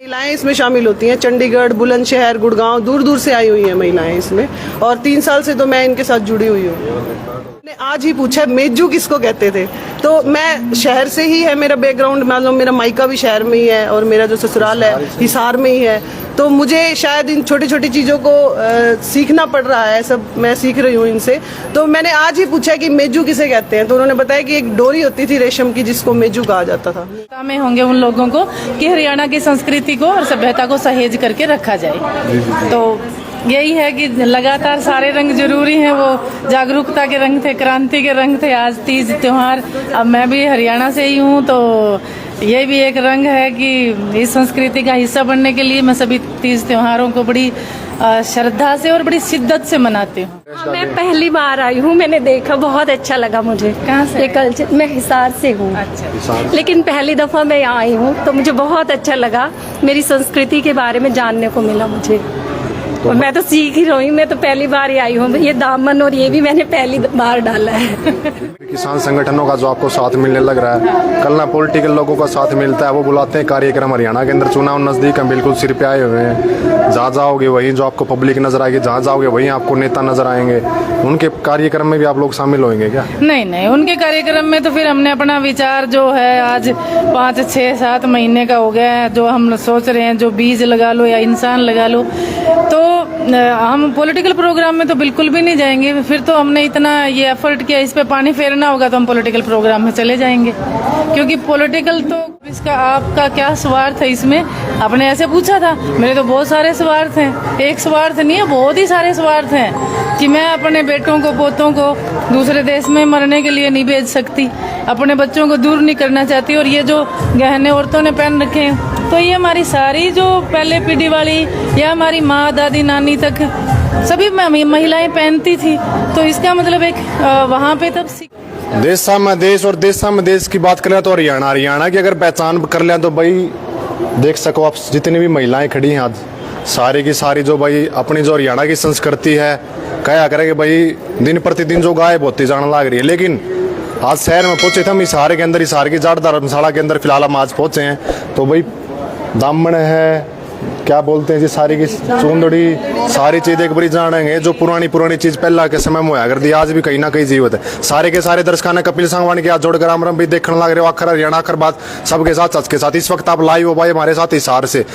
महिलाएं इसमें शामिल होती हैं। चंडीगढ़, बुलंदशहर, गुड़गांव, दूर दूर से आई हुई हैं महिलाएं इसमें, और 3 साल से तो मैं इनके साथ जुड़ी हुई हूँ। मैंने आज ही पूछा मेजू किसको कहते थे, तो मैं शहर से ही है मेरा बैकग्राउंड, मान लो मेरा मायका भी शहर में ही है और मेरा जो ससुराल है हिसार में ही है, तो मुझे शायद इन छोटी छोटी चीज़ों को सीखना पड़ रहा है, सब मैं सीख रही हूँ इनसे। तो मैंने आज ही पूछा कि मेजू किसे कहते हैं, तो उन्होंने बताया कि एक डोरी होती थी रेशम की जिसको मेजू कहा जाता था। में होंगे उन लोगों को कि हरियाणा की संस्कृति को और सभ्यता को सहेज करके रखा जाए। तो यही है कि लगातार सारे रंग जरूरी हैं, वो जागरूकता के रंग थे, क्रांति के रंग थे, आज तीज त्योहार। अब मैं भी हरियाणा से ही हूँ, तो ये भी एक रंग है कि इस संस्कृति का हिस्सा बनने के लिए मैं सभी तीज त्योहारों को बड़ी श्रद्धा से और बड़ी शिद्दत से मनाती हूँ। मैं पहली बार आई हूँ, मैंने देखा, बहुत अच्छा लगा मुझे। कहाँ से? कल्चर, मैं हिसार से हूँ। अच्छा। लेकिन पहली दफा मैं यहाँ आई हूँ तो मुझे बहुत अच्छा लगा, मेरी संस्कृति के बारे में जानने को मिला मुझे। और मैं तो सीख ही रही हूँ, मैं तो पहली बार ही आई हूँ। ये दामन और ये भी मैंने पहली बार डाला है। किसान संगठनों का जो आपको साथ मिलने लग रहा है, कल ना पॉलिटिकल लोगों का साथ मिलता है, वो बुलाते हैं कार्यक्रम। हरियाणा के अंदर चुनाव नजदीक है, बिल्कुल सिर पे आए हुए हैं। जहाँ जाओगे वहीं जो आपको पब्लिक नजर आएगी, जहाँ जाओगे वहीं आपको नेता नजर आएंगे। उनके कार्यक्रम में भी आप लोग शामिल होंगे क्या? नहीं, उनके कार्यक्रम में तो फिर हमने अपना विचार जो है, आज 5, 6, 7 महीने का हो गया है, जो हम सोच रहे हैं, जो बीज लगा लो या इंसान लगा लो, तो हम पॉलिटिकल प्रोग्राम में तो बिल्कुल भी नहीं जाएंगे। फिर तो हमने इतना ये एफर्ट किया, इस पे पानी फेरना होगा तो हम पॉलिटिकल प्रोग्राम में चले जाएंगे, क्योंकि पॉलिटिकल तो इसका आपका क्या स्वार्थ है इसमें, आपने ऐसे पूछा था। मेरे तो बहुत सारे स्वार्थ हैं, एक स्वार्थ नहीं है, बहुत ही सारे स्वार्थ हैं कि मैं अपने बेटों को, पोतों को दूसरे देश में मरने के लिए नहीं भेज सकती, अपने बच्चों को दूर नहीं करना चाहती। और ये जो गहने औरतों ने पहन रखे हैं, तो ये हमारी सारी जो पहले पीढ़ी वाली या हमारी माँ, दादी, नानी तक सभी महिलाएं पहनती थी, तो इसका मतलब एक वहाँ पे तब देशा में देश और देशा में देश की बात करें तो हरियाणा की अगर पहचान कर लें तो भाई देख सको आप, जितनी भी महिलाएं खड़ी हैं आज, सारी की सारी जो भाई अपनी जो हरियाणा की संस्कृति है, क्या करेंगे भाई, दिन प्रतिदिन जो गायब होती जाने लग रही है। लेकिन आज शहर में पहुंचे थे हम, हिसार के अंदर, हिसार की जाट धर्मशाला के अंदर फिलहाल हम आज पहुंचे हैं, तो भाई दामन है, क्या बोलते हैं जी, सारी की चूंदड़ी, सारी चीज एक बारी जानेंगे। जो पुरानी चीज पहला के समय में होया कर दी, आज भी कहीं ना कहीं जीवित है। सारे के सारे दर्शकों ने कपिल सांगवानी के आज जोड़कर आमरम भी देखने लग रहे हो, आखिर हरियाणा आखिर बात सबके साथ, सच के साथ। इस वक्त आप लाइव हो भाई हमारे साथ हिसार से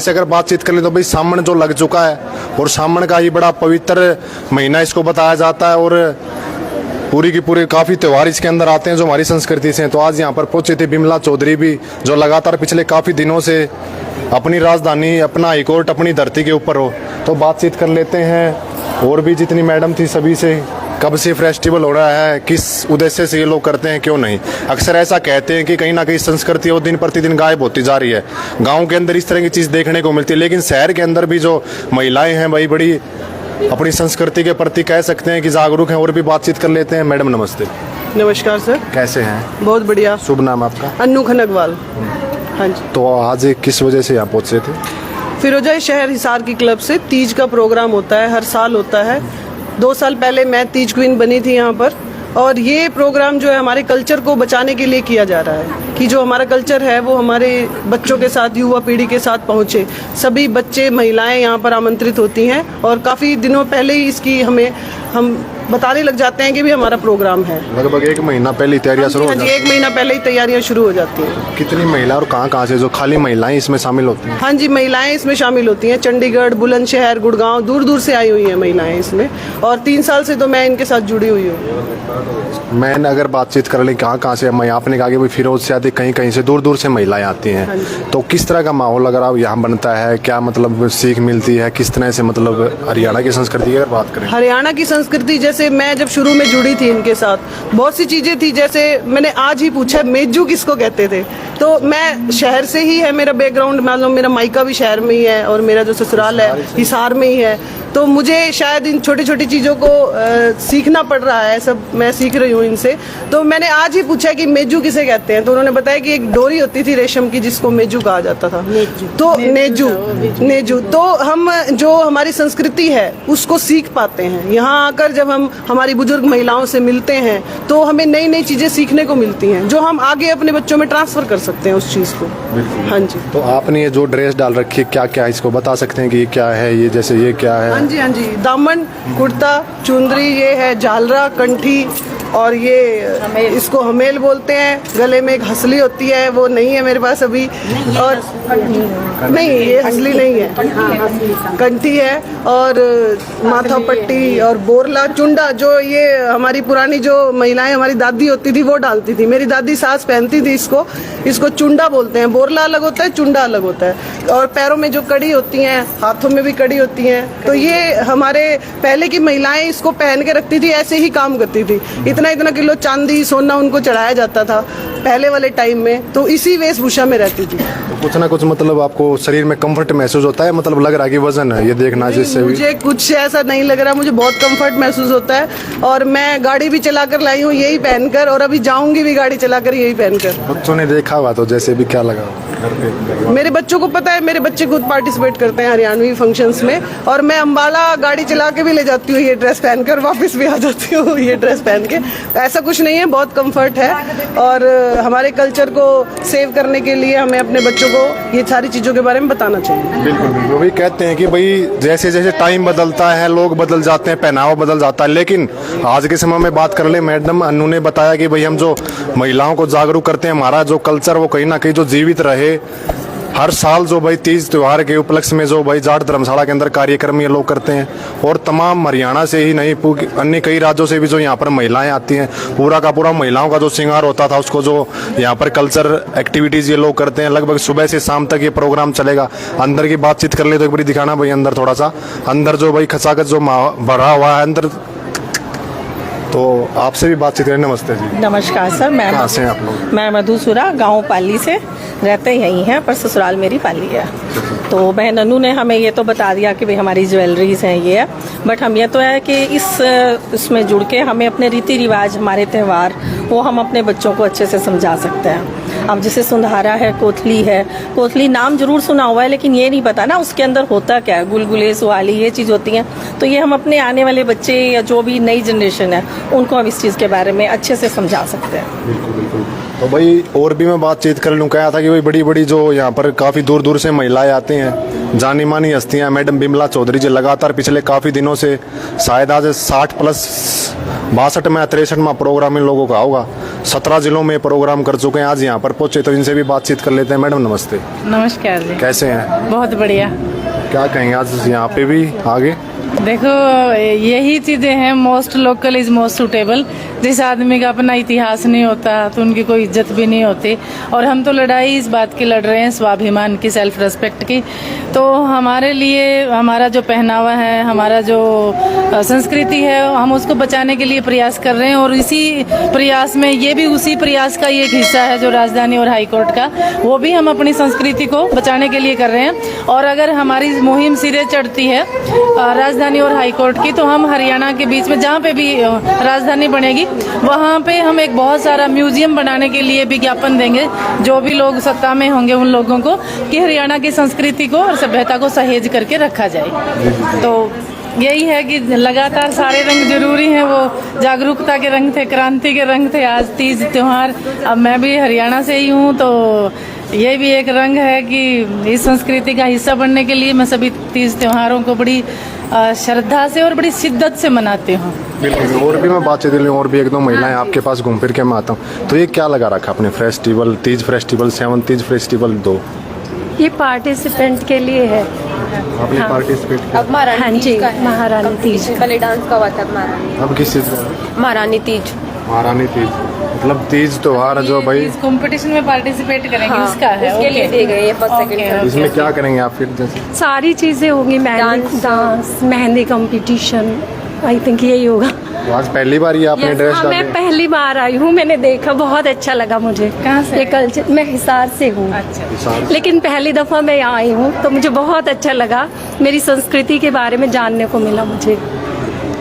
अगर बातचीत कर ले तो भाई सामन जो लग चुका है, और सामन का ही बड़ा पवित्र महीना इसको बताया जाता है, और पूरी की पूरी काफ़ी त्यौहार इसके अंदर आते हैं जो हमारी संस्कृति से हैं। तो आज यहाँ पर पहुंचे थे बिमला चौधरी भी, जो लगातार पिछले काफ़ी दिनों से अपनी राजधानी, अपना हाईकोर्ट अपनी धरती के ऊपर हो। तो बातचीत कर लेते हैं, और भी जितनी मैडम थी सभी से, कब से फेस्टिवल हो रहा है, किस उद्देश्य से ये लोग करते हैं, क्यों नहीं। अक्सर ऐसा कहते हैं कि कहीं ना कहीं संस्कृति वो दिन प्रतिदिन गायब होती जा रही है। गाँव के अंदर इस तरह की चीज़ देखने को मिलती है, लेकिन शहर के अंदर भी जो महिलाएँ हैं भाई बड़ी अपनी संस्कृति के प्रति कह सकते हैं कि जागरूक हैं। और भी बातचीत कर लेते हैं। मैडम नमस्ते। नमस्कार सर। कैसे हैं? बहुत बढ़िया। शुभ नाम आपका? अन्नू खनगवाल। हाँ जी। तो आज किस वजह से यहाँ पहुँचे थे? फिरोजा शहर हिसार की क्लब से तीज का प्रोग्राम होता है, हर साल होता है। 2 साल पहले मैं तीज क्वीन बनी थी यहाँ पर, और ये प्रोग्राम जो है हमारे कल्चर को बचाने के लिए किया जा रहा है, कि जो हमारा कल्चर है वो हमारे बच्चों के साथ, युवा पीढ़ी के साथ पहुँचे। सभी बच्चे, महिलाएं यहाँ पर आमंत्रित होती हैं, और काफ़ी दिनों पहले ही इसकी हम बताने लग जाते हैं कि भी हमारा प्रोग्राम है। लगभग 1 महीना पहले तैयारियां शुरू हो जाती हैं। 1 महीना पहले ही तैयारियां शुरू हो जाती हैं। कितनी महिला और कहाँ से जो खाली महिलाएं इसमें शामिल होती हैं? हाँ जी, महिलाएं इसमें शामिल होती हैं। चंडीगढ़, बुलंदशहर, गुड़गांव, दूर दूर से आई हुई हैं महिलाएं इसमें, और 3 साल से तो मैं इनके साथ जुड़ी हुई हूँ। मैंने अगर बातचीत कर लें कहाँ से, मैं आपने कहा कि भाई फिरोज से आती, कहीं से दूर से महिलाएं आती हैं, तो किस तरह का माहौल अगर आप यहाँ बनता है, क्या मतलब सीख मिलती है, किस तरह से मतलब हरियाणा की संस्कृति की अगर बात करें? हरियाणा की संस्कृति, जैसे मैं जब शुरू में जुड़ी थी इनके साथ, बहुत सी चीजें थी। जैसे मैंने आज ही पूछा मेजू किसको कहते थे, तो मैं शहर से ही है मेरा बैकग्राउंड, मान लो मेरा मायका भी शहर में ही है और मेरा जो ससुराल है हिसार में ही है, तो मुझे शायद इन छोटी छोटी चीज़ों को सीखना पड़ रहा है, सब मैं सीख रही हूँ इनसे। तो मैंने आज ही पूछा कि मेजू किसे कहते हैं, तो उन्होंने बताया कि एक डोरी होती थी रेशम की जिसको मेजू कहा जाता था। तो नेजू तो हम जो हमारी संस्कृति है उसको सीख पाते हैं यहाँ आकर। जब हम हमारी बुजुर्ग महिलाओं से मिलते हैं तो हमें नई नई चीज़ें सीखने को मिलती हैं जो हम आगे अपने बच्चों में ट्रांसफ़र कर सकते हैं। सकते हैं उस चीज़ को। हाँ जी। तो आपने ये जो ड्रेस डाल रखी है क्या क्या इसको बता सकते हैं कि ये क्या है, ये जैसे ये क्या है? हाँ जी, हाँ जी। दामन, कुर्ता, चुंदरी, ये है झालरा, कंठी, और ये इसको हमेल बोलते हैं। गले में एक हंसली होती है, वो नहीं है मेरे पास अभी। और नहीं, ये हंसली नहीं है, कंठी है। और माथा पट्टी और बोरला, चुंडा, जो ये हमारी पुरानी जो महिलाएं, हमारी दादी होती थी वो डालती थी। मेरी दादी सास पहनती थी इसको चुंडा बोलते हैं। बोरला अलग होता है, चुंडा अलग होता है। और पैरों में जो कड़ी होती हैं, हाथों में भी कड़ी होती हैं। तो ये हमारे पहले की महिलाएं इसको पहन के रखती थी, ऐसे ही काम करती थी। इतना किलो चांदी सोना उनको चढ़ाया जाता था पहले वाले टाइम में, तो इसी वेशभूषा में रहती थी। तो कुछ ना कुछ मतलब आपको शरीर में कंफर्ट महसूस होता है, मतलब लग रहा है कि वजन है ये देखना जिससे भी? मुझे कुछ ऐसा नहीं लग रहा, मुझे बहुत कंफर्ट महसूस होता है। और मैं गाड़ी भी चलाकर लाई हूँ यही पहनकर, और अभी जाऊंगी भी गाड़ी चलाकर यही पहनकर। बच्चों ने देखा हुआ तो जैसे भी क्या लगा? मेरे बच्चों को पता है, मेरे बच्चे खुद पार्टिसिपेट करते हैं हरियाणवी फंक्शंस में, और मैं अम्बाला गाड़ी चला के भी ले जाती हूँ ये ड्रेस पहनकर, वापस भी आ जाती हूँ ये ड्रेस पहन के। ऐसा कुछ नहीं है, बहुत कंफर्ट है। और हमारे कल्चर को सेव करने के लिए हमें अपने बच्चों को ये सारी चीज़ों के बारे में बताना चाहिए। बिल्कुल, वो भी कहते हैं कि भाई जैसे जैसे टाइम बदलता है, लोग बदल जाते हैं, पहनावा बदल जाता है, लेकिन आज के समय में बात कर ले, मैडम अन्नू ने बताया कि भाई हम जो महिलाओं को जागरूक करते हैं, हमारा जो कल्चर वो कहीं ना कहीं जो जीवित रहे। हर साल जो भाई तीज त्योहार के उपलक्ष्य में जो भाई जाट धर्मशाला के अंदर कार्यक्रम ये लोग करते हैं, और तमाम हरियाणा से ही नहीं अन्य कई राज्यों से भी जो यहाँ पर महिलाएं आती हैं, पूरा का पूरा महिलाओं का जो श्रृंगार होता था उसको जो यहाँ पर कल्चर एक्टिविटीज ये लोग करते हैं। लगभग सुबह से शाम तक ये प्रोग्राम चलेगा। अंदर की बातचीत कर ले तो एक बार दिखाना भाई अंदर, थोड़ा सा अंदर जो भाई खचाखच जो भरा हुआ है अंदर, तो आपसे भी बातचीत करें। नमस्ते जी। नमस्कार सर, कहाँ से हैं आप लोग? मैं मधुसुरा, गांव पाली से, रहते यहीं हैं पर ससुराल मेरी पाली है। तो बहन अनु ने हमें ये तो बता दिया कि भाई हमारी ज्वेलरीज हैं ये है, बट हम ये तो है कि इसमें जुड़ के हमें अपने रीति रिवाज, हमारे त्यौहार, वो हम अपने बच्चों को अच्छे से समझा सकते हैं। अब जैसे सुंधारा है, कोथली है, कोथली नाम जरूर सुना हुआ है लेकिन ये नहीं पता ना उसके अंदर होता क्या है, गुलगुले, सुवाली, ये चीज़ होती हैं। तो ये हम अपने आने वाले बच्चे या जो भी नई जनरेशन है उनको हम इस चीज़ के बारे में अच्छे से समझा सकते हैं। बिल्कुल बिल्कुल। तो भाई और भी मैं बातचीत कर लूँ, कहा था कि भाई बड़ी बड़ी जो यहाँ पर काफ़ी दूर दूर से महिलाएं आती हैं, जानी मानी हस्तियाँ, मैडम बिमला चौधरी जी लगातार पिछले काफ़ी दिनों से, शायद आज 60 प्लस 62 में 63 में प्रोग्राम इन लोगों का होगा, 17 जिलों में प्रोग्राम कर चुके हैं, आज यहाँ पर पहुंचे, तो इनसे भी बातचीत कर लेते हैं। मैडम नमस्ते। नमस्कार जी। कैसे हैं? बहुत बढ़िया। क्या कहेंगे आज यहाँ पे भी आगे? देखो यही चीजें हैं, most local is most suitable. जिस आदमी का अपना इतिहास नहीं होता तो उनकी कोई इज्जत भी नहीं होती, और हम तो लड़ाई इस बात की लड़ रहे हैं, स्वाभिमान की, सेल्फ रेस्पेक्ट की। तो हमारे लिए हमारा जो पहनावा है, हमारा जो संस्कृति है, हम उसको बचाने के लिए प्रयास कर रहे हैं। और इसी प्रयास में ये भी उसी प्रयास का एक हिस्सा है जो राजधानी और हाईकोर्ट का, वो भी हम अपनी संस्कृति को बचाने के लिए कर रहे हैं। और अगर हमारी मुहिम सिरे चढ़ती है राजधानी और हाईकोर्ट की, तो हम हरियाणा के बीच में जहाँ पे भी राजधानी बनेगी वहाँ पे हम एक बहुत सारा म्यूजियम बनाने के लिए विज्ञापन देंगे, जो भी लोग सत्ता में होंगे उन लोगों को, कि हरियाणा की संस्कृति को और सभ्यता को सहेज करके रखा जाए। तो यही है कि लगातार सारे रंग जरूरी हैं। वो जागरूकता के रंग थे, क्रांति के रंग थे, आज तीज त्योहार। अब मैं भी हरियाणा से ही हूँ, तो ये भी एक रंग है कि इस संस्कृति का हिस्सा बनने के लिए मैं सभी तीज त्योहारों को बड़ी श्रद्धा से और बड़ी शिद्दत से मनाती हूँ। बिल्कुल। और भी मैं बातचीत करूँ, और भी एक दो महिलाएं आपके पास घूम फिर के मैं आता हूँ। तो ये क्या लगा रखा अपने festival, Teej festival, 7 Teej festival 2? ये पार्टिसिपेंट के लिए है। आपने पार्टिसिपेट किया? अब महारानी हाँ तीज जी, का है। महारानी तीज। पहले डांस का हुआ था महारानी। अब किस चीज़ का? महारानी तीज। महारानी तीज, मतलब तीज त्योहार जो भाई कंपटीशन में पार्टिसिपेट करेंगे उसका है, उसके लिए दे गए ये फर्स्ट सेकंड। इसमें क्या करेंगे आप फिर? जैसे सारी चीज़ें होंगी, mehndi, dance, mehndi competition, I think यही होगा। तो आज पहली बार ये आपने ड्रेस हाँ, डाली? मैं पहली बार आई हूँ, मैंने देखा, बहुत अच्छा लगा मुझे। कहाँ से ये कल्चर, मैं हिसार से हूँ। अच्छा। लेकिन पहली दफ़ा मैं यहाँ आई हूँ तो मुझे बहुत अच्छा लगा, मेरी संस्कृति के बारे में जानने को मिला मुझे।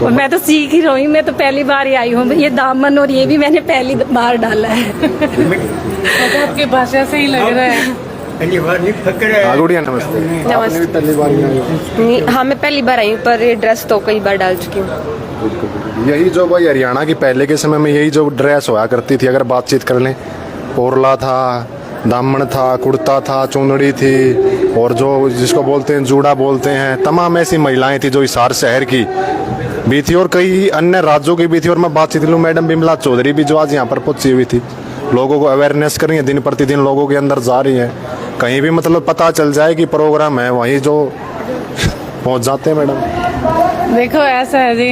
और मैं तो सीख ही रही हूँ, मैं तो पहली बार ही आई हूँ। ये दामन और ये भी मैंने पहली बार डाला है। आपकी भाषा से ही लग रहा है। गुड़िया नमस्ते। आपने भी पहली बार ही आई हो? हाँ मैं पहली बार आई हूँ, पर ये ड्रेस तो कई बार डाल चुकी हूँ। यही जो भाई हरियाणा की पहले के समय में यही जो ड्रेस होया करती थी, अगर बातचीत कर लें, पोरला था, दामन था, कुर्ता था, चुंदड़ी थी, और जो जिसको बोलते हैं जूड़ा बोलते हैं, तमाम ऐसी महिलाएं थी जो हिसार शहर की भी थी और कई अन्य राज्यों की भी थी। और मैं बातचीत लूँ, मैडम बिमला चौधरी भी जो आज यहाँ पर पहुंची हुई थी, लोगों को अवेयरनेस कर रही है, दिन प्रतिदिन लोगों के अंदर जा रही है। कहीं भी मतलब पता चल जाए कि प्रोग्राम है, वहीं जो पहुंच जाते हैं मैडम। देखो ऐसा है जी,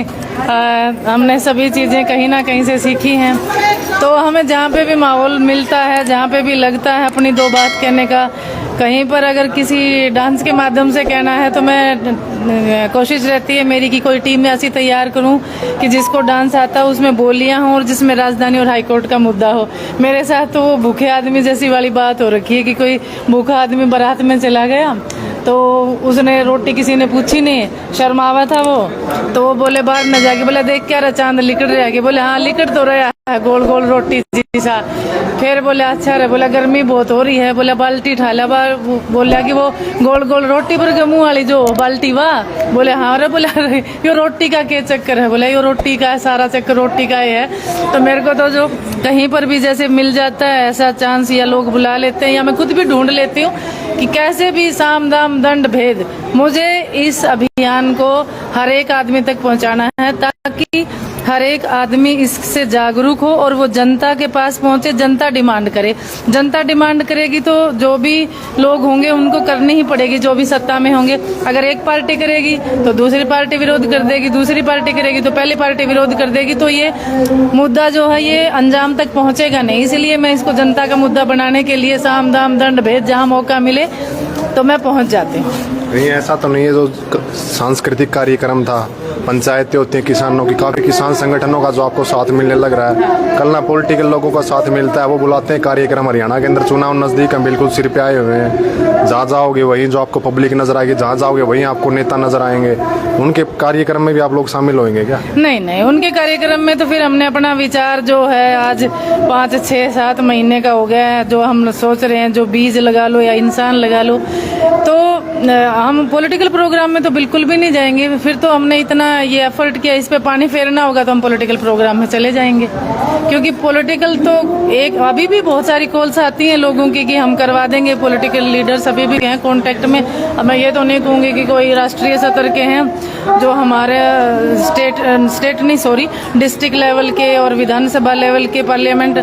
हमने सभी चीज़ें कहीं ना कहीं से सीखी हैं, तो हमें जहाँ पे भी माहौल मिलता है, जहाँ पे भी लगता है अपनी दो बात कहने का, कहीं पर अगर किसी डांस के माध्यम से कहना है तो मैं कोशिश रहती है मेरी कि कोई टीम ऐसी तैयार करूं कि जिसको डांस आता हो, उसमें बोलियां हों और जिसमें राजधानी और हाईकोर्ट का मुद्दा हो। मेरे साथ तो वो भूखे आदमी जैसी वाली बात हो रखी है कि कोई भूखा आदमी बारात में चला गया तो उसने रोटी किसी ने पूछी नहीं, शर्मावा था वो, तो वो बोले बाहर न जाके, बोला देख क्या रहा चांद लिकड़ रहा है, बोले हाँ लिकड़ तो रहा है गोल गोल रोटी जैसा। फिर बोले अच्छा रहे, बोला गर्मी बहुत हो रही है, बोला बाल्टी ठाला बार, बोला कि वो गोल गोल रोटी पर गमू वाली जो बाल्टी वाह, बोले हाँ रे, बोला ये रोटी का क्या चक्कर है, बोला ये रोटी का है, सारा चक्कर रोटी का ही है। तो मेरे को तो जो कहीं पर भी जैसे मिल जाता है ऐसा चांस, या लोग बुला लेते हैं या मैं खुद भी ढूंढ लेती हूँ कि कैसे भी साम दाम दंड भेद, मुझे इस अभियान को हर एक आदमी तक पहुंचाना है ताकि हर एक आदमी इससे जागरूक हो और वो जनता के पास पहुंचे। जनता डिमांड करे, जनता डिमांड करेगी तो जो भी लोग होंगे उनको करनी ही पड़ेगी, जो भी सत्ता में होंगे। अगर एक पार्टी करेगी तो दूसरी पार्टी विरोध कर देगी, दूसरी पार्टी करेगी तो पहली पार्टी विरोध कर देगी, तो ये मुद्दा जो है ये अंजाम तक पहुंचेगा नहीं। इसलिए मैं इसको जनता का मुद्दा बनाने के लिए साम दाम दंड भेद, जहां मौका मिले तो मैं पहुंच जाती हूँ। नहीं ऐसा तो नहीं है, जो सांस्कृतिक कार्यक्रम था, पंचायतें होती हैं किसानों की, काफी किसान संगठनों का जो आपको साथ मिलने लग रहा है, कल ना पॉलिटिकल लोगों का साथ मिलता है, वो बुलाते हैं कार्यक्रम। हरियाणा के अंदर चुनाव नजदीक है, बिल्कुल सिर पे आए हुए हैं, जहाँ जाओगे वहीं जो आपको पब्लिक नजर आएगी, जहाँ जाओगे वहीं आपको नेता नजर आएंगे। उनके कार्यक्रम में भी आप लोग शामिल होंगे क्या? नहीं नहीं, उनके कार्यक्रम में तो फिर हमने अपना विचार जो है आज 5, 6, 7 महीने का हो गया है, जो हम सोच रहे हैं, जो बीज लगा लो या इंसान लगा लो, तो हम पॉलिटिकल प्रोग्राम में तो बिल्कुल भी नहीं जाएंगे। फिर तो हमने इतना ये एफर्ट किया, इस पे पानी फेरना होगा तो हम पॉलिटिकल प्रोग्राम में चले जाएंगे, क्योंकि पॉलिटिकल तो एक अभी भी बहुत सारी कॉल्स आती हैं लोगों की कि हम करवा देंगे, पॉलिटिकल लीडर्स अभी भी हैं कांटेक्ट में। अब मैं ये तो नहीं कहूँगी कि कोई राष्ट्रीय स्तर के हैं, जो हमारे डिस्ट्रिक्ट लेवल के और विधानसभा लेवल के, पार्लियामेंट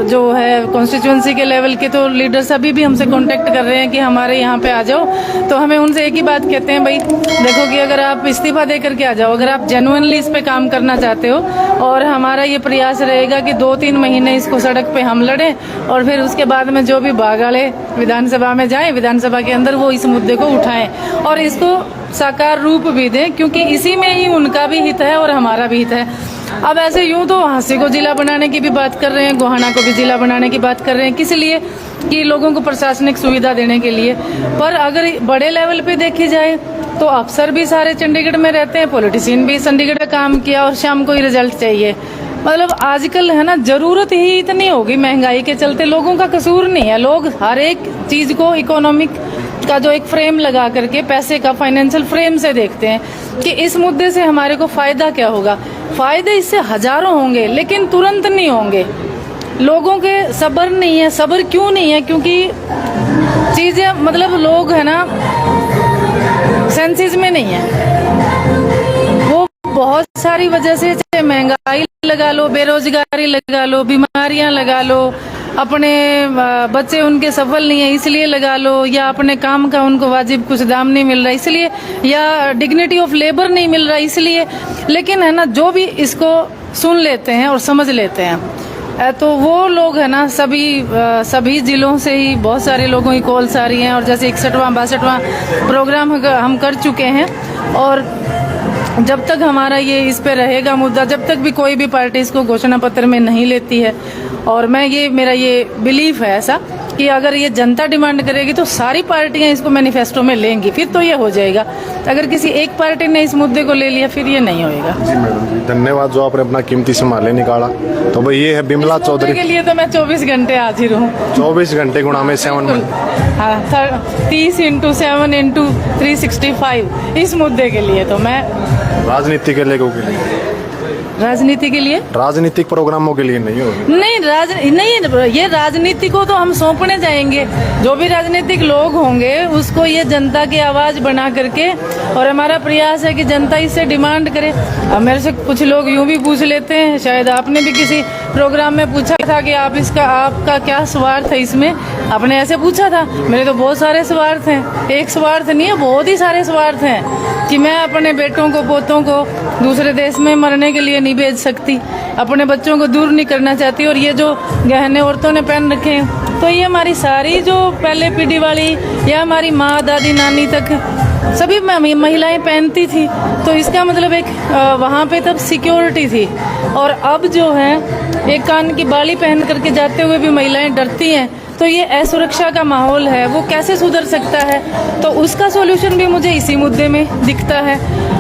जो है कॉन्स्टिट्यूंसी के लेवल के तो लीडर्स अभी भी हमसे कांटेक्ट कर रहे हैं कि हमारे यहाँ पे आ जाओ। तो हमें उनसे एक ही बात कहते हैं, भाई देखो कि अगर आप इस्तीफा दे करके आ जाओ, अगर आप जेन्युइनली इस पे काम करना चाहते हो, और हमारा ये प्रयास रहेगा कि 2-3 महीने इसको सड़क पे हम लड़ें और फिर उसके बाद में जो भी बागाड़े विधानसभा में जाएं, विधानसभा के अंदर वो इस मुद्दे को उठाएं और इसको साकार रूप भी दें, क्योंकि इसी में ही उनका भी हित है और हमारा भी हित है। अब ऐसे यूं तो हांसी को जिला बनाने की भी बात कर रहे हैं, गोहाना को भी जिला बनाने की बात कर रहे हैं, किस लिए कि लोगों को प्रशासनिक सुविधा देने के लिए। पर अगर बड़े लेवल पे देखी जाए तो अफसर भी सारे चंडीगढ़ में रहते हैं, पॉलिटिशियन भी चंडीगढ़ में काम किया और शाम को ही रिजल्ट चाहिए। मतलब आजकल है ना, जरूरत ही इतनी होगी महंगाई के चलते, लोगों का कसूर नहीं है, लोग हर एक चीज को इकोनॉमिक का जो एक फ्रेम लगा करके, पैसे का फाइनेंशियल फ्रेम से देखते हैं कि इस मुद्दे से हमारे को फायदा क्या होगा। फायदे इससे हजारों होंगे लेकिन तुरंत नहीं होंगे। लोगों के सब्र नहीं है। सब्र क्यों नहीं है? क्योंकि चीजें मतलब लोग है ना सेंसेस में नहीं है। वो बहुत सारी वजह से, चाहे महंगाई लगा लो, बेरोजगारी लगा लो, बीमारियां लगा लो, अपने बच्चे उनके सफल नहीं है इसलिए लगा लो, या अपने काम का उनको वाजिब कुछ दाम नहीं मिल रहा इसलिए, या डिग्निटी ऑफ लेबर नहीं मिल रहा इसलिए। लेकिन है ना, जो भी इसको सुन लेते हैं और समझ लेते हैं, तो वो लोग है ना सभी जिलों से ही बहुत सारे लोगों की कॉल्स आ रही हैं। और जैसे 61वां 62वां प्रोग्राम हम कर चुके हैं, और जब तक हमारा ये इस पे रहेगा मुद्दा, जब तक भी कोई भी पार्टी इसको घोषणा पत्र में नहीं लेती है, और मेरा ये बिलीफ है ऐसा कि अगर ये जनता डिमांड करेगी तो सारी पार्टियां इसको मैनिफेस्टो में लेंगी, फिर तो ये हो जाएगा। अगर किसी एक पार्टी ने इस मुद्दे को ले लिया फिर ये नहीं होएगा। जी मैडम जी, धन्यवाद जो आपने अपना कीमती समय निकाला। तो भाई ये है बिमला चौधरी के लिए तो मैं 24 घंटे हाजिर हूँ। 24 घंटे गुणा में 7 हाँ, 30 × 7 × 365 इस मुद्दे के लिए तो मैं राजनीति के लोगों के लिए राजनीति के लिए राजनीतिक प्रोग्रामों के लिए नहीं होगी। नहीं, ये राजनीति को तो हम सौंपने जाएंगे। जो भी राजनीतिक लोग होंगे उसको ये जनता की आवाज बना करके, और हमारा प्रयास है कि जनता इससे डिमांड करे। अब मेरे से कुछ लोग यूं भी पूछ लेते हैं, शायद आपने भी किसी प्रोग्राम में पूछा था कि आपका क्या स्वार्थ है इसमें, आपने ऐसे पूछा था। मेरे तो बहुत सारे स्वार्थ हैं, एक स्वार्थ नहीं है, बहुत ही सारे स्वार्थ हैं कि मैं अपने बेटों को पोतों को दूसरे देश में मरने के लिए नहीं भेज सकती, अपने बच्चों को दूर नहीं करना चाहती। और ये जो गहने औरतों ने पहन रखे हैं, तो ये हमारी सारी जो पहले पीढ़ी वाली या हमारी माँ दादी नानी तक सभी महिलाएं पहनती थी। तो इसका मतलब एक वहाँ पे तब सिक्योरिटी थी। और अब जो है एक कान की बाली पहन करके जाते हुए भी महिलाएं डरती हैं। तो ये असुरक्षा का माहौल है, वो कैसे सुधर सकता है? तो उसका सॉल्यूशन भी मुझे इसी मुद्दे में दिखता है।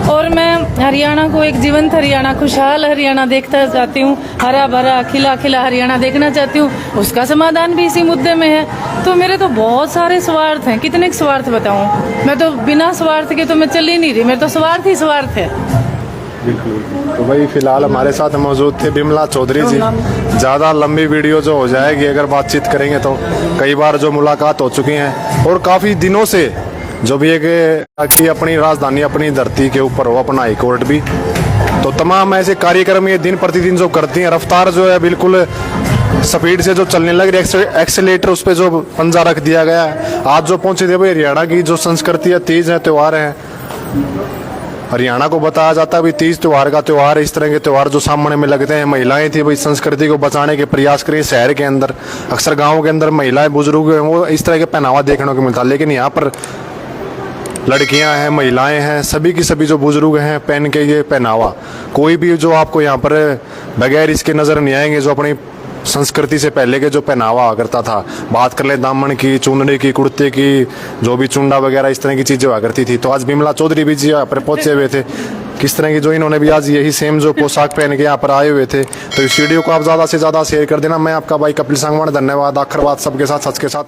और मैं हरियाणा को एक जीवंत हरियाणा, खुशहाल हरियाणा देखना चाहती हूँ, हरा भरा खिला खिला हरियाणा देखना चाहती हूँ। उसका समाधान भी इसी मुद्दे में है। तो मेरे तो बहुत सारे स्वार्थ हैं, कितने स्वार्थ बताऊँ? मैं तो बिना स्वार्थ के तो मैं चल ही नहीं रही, मेरे तो स्वार्थ ही स्वार्थ है। बिल्कुल। तो भाई फिलहाल हमारे साथ मौजूद थे बिमला चौधरी जी। ज़्यादा लंबी वीडियो जो हो जाएगी अगर बातचीत करेंगे तो, कई बार जो मुलाकात हो चुकी हैं और काफ़ी दिनों से जो भी एक कि अपनी राजधानी अपनी धरती के ऊपर हो, अपना हाई कोर्ट भी, तो तमाम ऐसे कार्यक्रम ये दिन प्रतिदिन जो करती हैं, रफ्तार जो है बिल्कुल स्पीड से जो चलने लग रही है, एक्सेलेटर उस पर जो पंजा रख दिया गया है। आज जो पहुंचे थे भाई हरियाणा की जो संस्कृति है, तीज है, त्यौहार है, हरियाणा को बताया जाता है भाई तीज त्योहार का त्योहार। इस तरह के त्योहार जो सामने में लगते हैं, महिलाएं थी भाई संस्कृति को बचाने के प्रयास करें। शहर के अंदर अक्सर गाँव के अंदर महिलाएं बुजुर्ग हैं, वो इस तरह के पहनावा देखने को मिलता, लेकिन यहाँ पर लड़कियां हैं, महिलाएं हैं, सभी की सभी जो बुजुर्ग हैं पहन के ये पहनावा, कोई भी जो आपको यहाँ पर बगैर इसके नजर नहीं आएंगे जो अपनी संस्कृति से पहले के जो पहनावा करता था। बात कर ले दामन की, चुनरी की, कुर्ते की, जो भी चुंडा वगैरह इस तरह की चीजें हुआ करती थी। तो आज बिमला चौधरी भी जी यहाँ पर पहुंचे हुए थे, किस तरह की जो इन्होंने भी आज यही सेम जो पोशाक पहन के यहाँ पर आए हुए थे। तो इस वीडियो को आप ज्यादा से ज्यादा शेयर कर देना। मैं आपका भाई कपिल संगवान, धन्यवाद। आखिर बात सबके साथ, सच के साथ।